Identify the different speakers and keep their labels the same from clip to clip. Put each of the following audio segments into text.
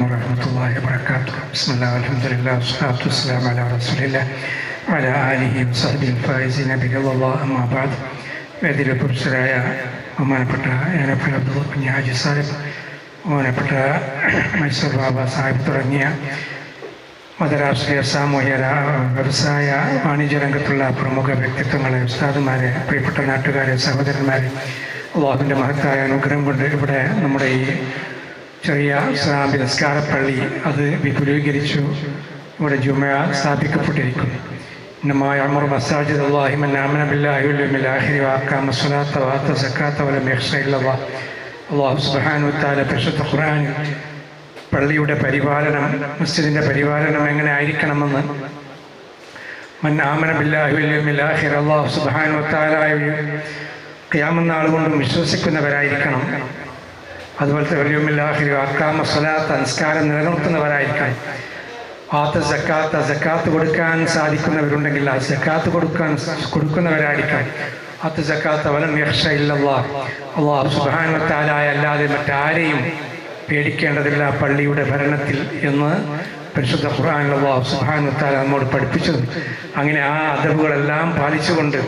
Speaker 1: ورحمة الله وبركاته. بسم الله والحمد لله والصلاة والسلام على رسول الله وعلى آله وصحبه الفائزين برضا الله. أما بعد. വേദിയിലെ പുരുഷരായ ബഹുമാനപ്പെട്ട ഏനപ്പൻ അബ്ദുൽ കുഞ്ഞി ഹാജി സാഹിബ്, ബഹുമാനപ്പെട്ട മൈസൂർ ബാബ സാഹിബ് തുടങ്ങിയ മതരാഷ്ട്രീയ, സാമൂഹ്യ, വ്യവസായ, വാണിജ്യ രംഗത്തുള്ള പ്രമുഖ വ്യക്തിത്വങ്ങളെ, ഉസ്താദുമാരെ, പ്രിയപ്പെട്ട നാട്ടുകാരെ, സഹോദരന്മാരെ, അള്ളാഹുവിൻ്റെ മഹത്തായ അനുഗ്രഹം കൊണ്ട് ഇവിടെ നമ്മുടെ ഈ ചെറിയ ഇസ്ലാമിക നിസ്കാരപ്പള്ളി അത് വിപുലീകരിച്ചു. ഇവിടെ ജുമഅ സ്ഥാപിക്കപ്പെട്ടിരിക്കുന്നു. إنما يعمر مساجد الله من آمن بالله واليوم الآخر وأقام الصلاة وآتى الزكاة ولم يخش إلا الله. അള്ളാഹു സുബ്ഹാനഹു വ തആല പരിശുദ്ധ ഖുർആനിൽ പള്ളിയുടെ പരിപാലനം, മസ്ജിദിൻ്റെ പരിപാലനം എങ്ങനെ ആയിരിക്കണമെന്ന് മൻ ആമന ബില്ലാഹി വൽ യൗമിൽ ആഖിർ, അള്ളാഹു സുബ്ഹാനഹു വ തആല ഖിയാമത്ത് നാൾ കൊണ്ടും വിശ്വസിക്കുന്നവരായിരിക്കണം. അതുപോലത്തെ വൽ യൗമിൽ ആഖിർ അഖാമ സ്വലാത്ത, നിസ്കാരം നിലനിർത്തുന്നവരായിരിക്കണം. ആത്ത സക്കാത്ത, സക്കാത്ത് കൊടുക്കാൻ സാധിക്കുന്നവരുണ്ടെങ്കിൽ ആ സക്കാത്ത് കൊടുക്കുന്നവരായിരിക്കാം. ആത്ത സക്കാത്ത വലം യഖ്ശ ഇല്ലല്ലാഹ്, അല്ലാഹു സുബ്ഹാനഹു വ തആല അല്ലാതെ മറ്റാരെയും പേടിക്കേണ്ടതില്ല പള്ളിയുടെ ഭരണത്തിൽ എന്ന് പരിശുദ്ധ ഖുർആനിൽ അല്ലാഹു സുബ്ഹാനഹു വ തആല നമ്മോട് പഠിപ്പിച്ചത്. അങ്ങനെ ആ അദബുകളെല്ലാം പാലിച്ചുകൊണ്ട്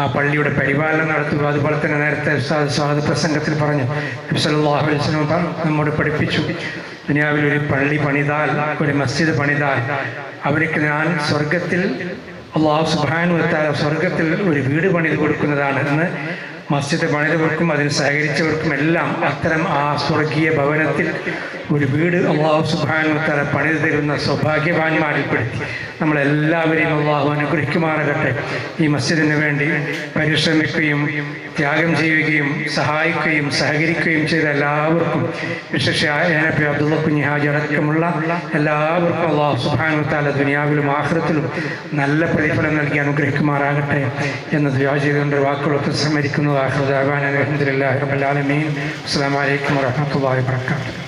Speaker 1: ആ പള്ളിയുടെ പരിപാലനം നടത്തുക. അതുപോലെ തന്നെ നേരത്തെ സ്വാഗത പ്രസംഗത്തിൽ പറഞ്ഞു, നബി സല്ലല്ലാഹു അലൈഹി വസല്ലം നമ്മോട് പഠിപ്പിച്ചു, ദുനിയാവിൽ ഒരു പള്ളി പണിതാൽ, ഒരു മസ്ജിദ് പണിതാൽ അവർക്ക് ഞാൻ സ്വർഗത്തിൽ, അല്ലാഹു സുബ്ഹാനഹു വ തആല സ്വർഗത്തിൽ ഒരു വീട് പണിത് കൊടുക്കുന്നതാണ് എന്ന്. മസ്ജിദ് പണിതവർക്കും അതിന് സഹകരിച്ചവർക്കും എല്ലാം അത്തരം ആ സ്വർഗീയ ഭവനത്തിൽ ഒരു വീട് അല്ലാഹു സുബ്ഹാനഹു വ തആല പണിത് തരുന്ന സൗഭാഗ്യവാന്മാരിൽപ്പെടുത്തി നമ്മളെല്ലാവരെയും അല്ലാഹു അനുഗ്രഹിക്കുമാറാകട്ടെ. ഈ മസ്ജിദിന് വേണ്ടി പരിശ്രമിക്കുകയും ത്യാഗം ചെയ്യുകയും സഹായിക്കുകയും സഹകരിക്കുകയും ചെയ്ത എല്ലാവർക്കും, വിശേഷ ഏനപ്പൻ അബ്ദുൽ കുഞ്ഞി ഹാജി അടക്കമുള്ള എല്ലാവർക്കും അല്ലാഹു സുബ്ഹാനഹു വ തആല ദുനിയാവിലും ആഖിറത്തിലും നല്ല പ്രതിഫലം നൽകി അനുഗ്രഹിക്കുമാറാകട്ടെ എന്ന് ദുആ ചെയ്തുകൊണ്ട് വാക്കുകളൊക്കെ സമ്മതിക്കുന്നു. ആഖിറു ദഅവാനാ അൽഹംദുലില്ലാഹി റബ്ബിൽ ആലമീൻ. അസ്സലാമു അലൈക്കും വറഹ്മത്തുള്ളാഹി വബറകാതുഹു.